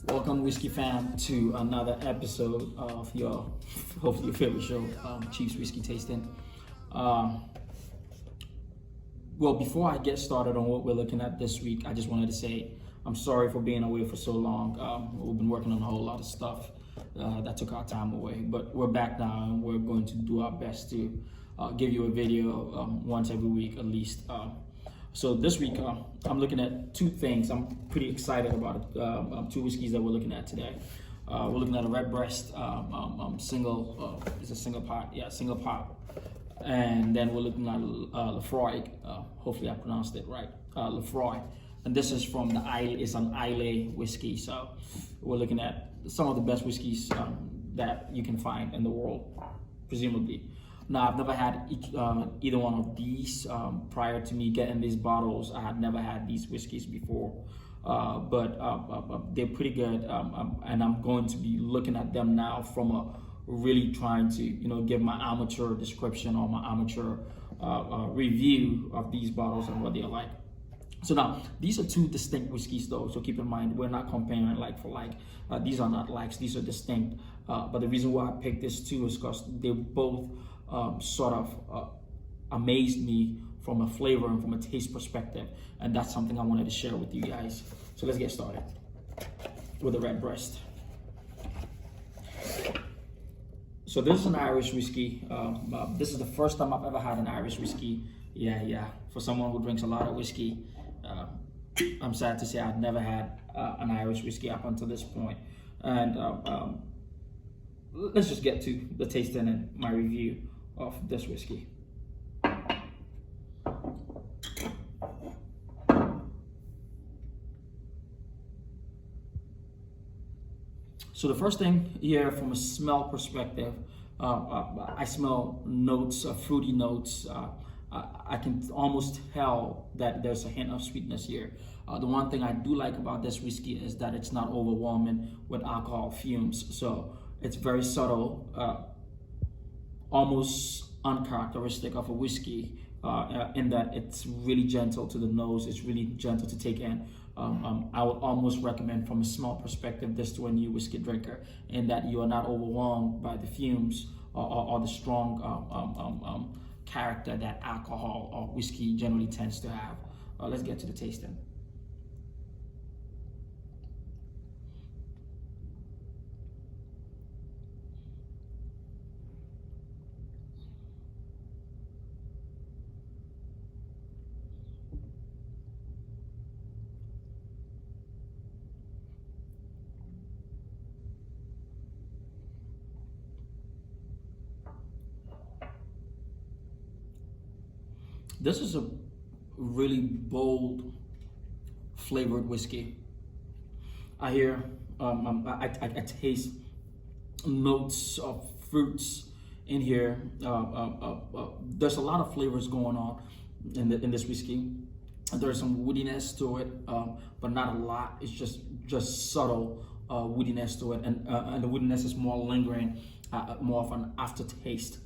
Welcome, Whiskey fam, to another episode of your hopefully your favorite show, Chief's Whiskey Tasting. Well, before I get started on what we're looking at this week, I just wanted to say I'm sorry for being away for so long. We've been working on a whole lot of stuff that took our time away, but we're back now and we're going to do our best to give you a video once every week at least. So this week, I'm looking at two things. I'm pretty excited about it. Two whiskeys that we're looking at today. We're looking at a Redbreast single. It's a single pot. Yeah, single pot. And then we're looking at Laphroaig. Hopefully I pronounced it right. Laphroaig. And this is from the Islay. It's an Islay whiskey. So we're looking at some of the best whiskeys that you can find in the world, presumably. Now, I've never had either one of these prior to me getting these bottles. I had never had these whiskeys before, but they're pretty good, and I'm going to be looking at them now from a really trying to, give my amateur description or my amateur review of these bottles and what they're like. So now, these are two distinct whiskeys though, so keep in mind, we're not comparing like for like. These are not likes, these are distinct. But the reason why I picked this too is because they both sort of amazed me from a flavor and from a taste perspective, and that's something I wanted to share with you guys. So let's get started with the Redbreast. So this is an Irish whiskey. This is the first time I've ever had an Irish whiskey. Yeah. For someone who drinks a lot of whiskey, I'm sad to say I've never had an Irish whiskey up until this point. And let's just get to the tasting and my review of this whiskey. So the first thing here, from a smell perspective, I smell notes, fruity notes. I can almost tell that there's a hint of sweetness here. The one thing I do like about this whiskey is that it's not overwhelming with alcohol fumes. So it's very subtle, almost uncharacteristic of a whiskey, in that it's really gentle to the nose. It's really gentle to take in. I would almost recommend from a small perspective this to a new whiskey drinker, in that you are not overwhelmed by the fumes or the strong character that alcohol or whiskey generally tends to have. Let's get to the tasting. This is a really bold flavored whiskey. I hear, I taste notes of fruits in here. There's a lot of flavors going on in this whiskey. There's some woodiness to it, but not a lot. It's just subtle woodiness to it, and the woodiness is more lingering, more of an aftertaste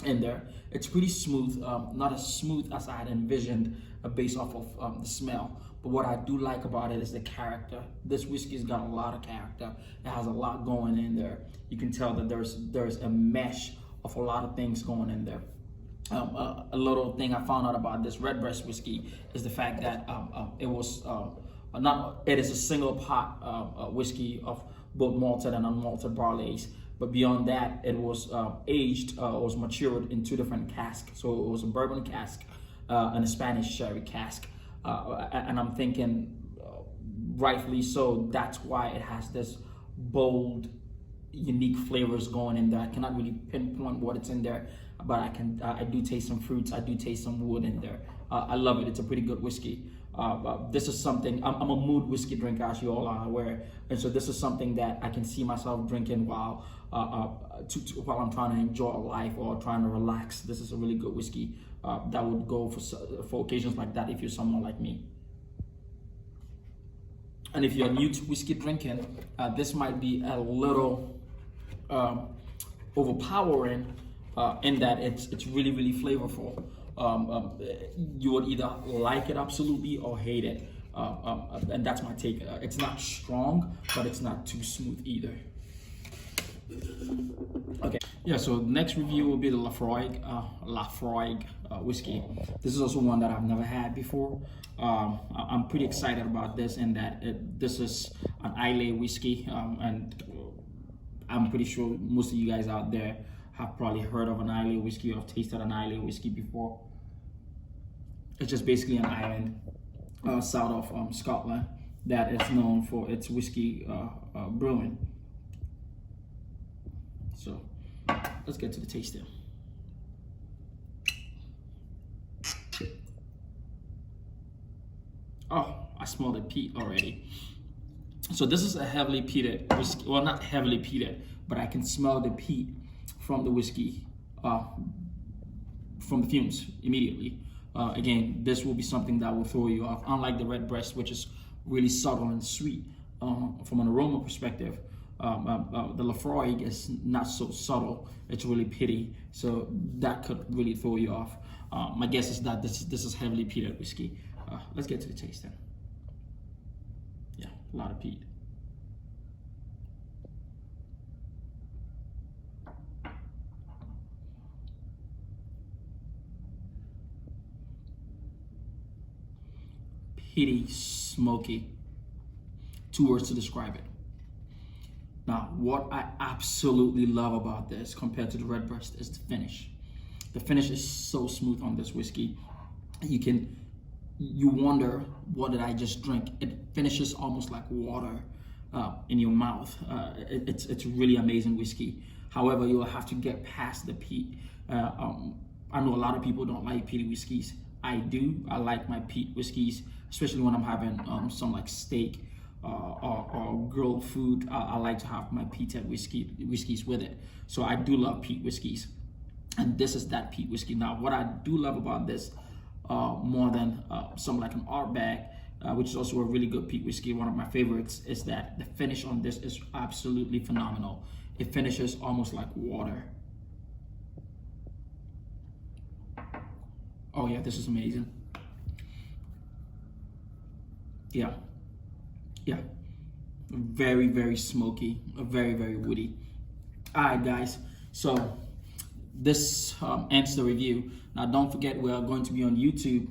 in there. It's pretty smooth, not as smooth as I had envisioned based off of the smell. But what I do like about it is the character. This whiskey's got a lot of character. It has a lot going in there. You can tell that there's a mesh of a lot of things going in there. A little thing I found out about this Redbreast whiskey is the fact that it is a single pot whiskey of both malted and unmalted barleys. But beyond that, it was aged, was matured in two different casks. So it was a bourbon cask and a Spanish sherry cask. And I'm thinking, rightfully so, that's why it has this bold, unique flavors going in there. I cannot really pinpoint what it's in there, but I do taste some fruits. I do taste some wood in there. I love it. It's a pretty good whiskey. This is something, I'm a mood whiskey drinker, as you all are aware, and so this is something that I can see myself drinking while I'm trying to enjoy life or trying to relax. This is a really good whiskey that would go for occasions like that if you're someone like me. And if you're new to whiskey drinking, this might be a little overpowering in that it's really, really flavorful. you would either like it absolutely or hate it. And that's my take. It's not strong, but it's not too smooth either. Okay, yeah, so next review will be the Laphroaig whiskey. This is also one that I've never had before. I'm pretty excited about this, in that this is an Islay whiskey, and I'm pretty sure most of you guys out there have probably heard of an Islay whiskey or have tasted an Islay whiskey before. It's just basically an island south of Scotland that is known for its whiskey brewing. So let's get to the tasting. Oh, I smell the peat already. So this is a heavily peated whiskey. Well, not heavily peated, but I can smell the peat from the whiskey, from the fumes immediately. Again, this will be something that will throw you off. Unlike the Redbreast, which is really subtle and sweet from an aroma perspective, the Laphroaig is not so subtle. It's really peaty, so that could really throw you off. My guess is that this is heavily peated whiskey. Let's get to the taste then. Yeah, a lot of peat. Peaty, smoky. 2 words to describe it. Now, what I absolutely love about this compared to the Redbreast is the finish. The finish is so smooth on this whiskey. You wonder, what did I just drink? It finishes almost like water in your mouth. It's really amazing whiskey. However, you'll have to get past the peat. I know a lot of people don't like peaty whiskeys. I do. I like my peat whiskeys, especially when I'm having some like steak or grilled food. I like to have my peated whiskeys with it. So I do love peat whiskeys, and this is that peat whiskey. Now, what I do love about this more than some like an Ardbeg, which is also a really good peat whiskey, one of my favorites, is that the finish on this is absolutely phenomenal. It finishes almost like water. Oh yeah, this is amazing. Yeah, very, very smoky, very, very woody. All right, guys, so this ends the review. Now, don't forget, we are going to be on YouTube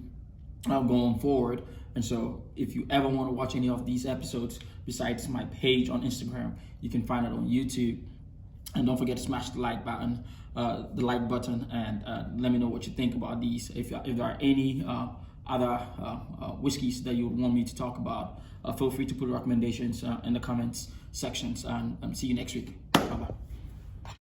going forward, and so if you ever want to watch any of these episodes besides my page on Instagram, you can find it on YouTube. And don't forget to smash the like button, and let me know what you think about these. If there are any other whiskeys that you would want me to talk about, feel free to put recommendations in the comments sections, and see you next week.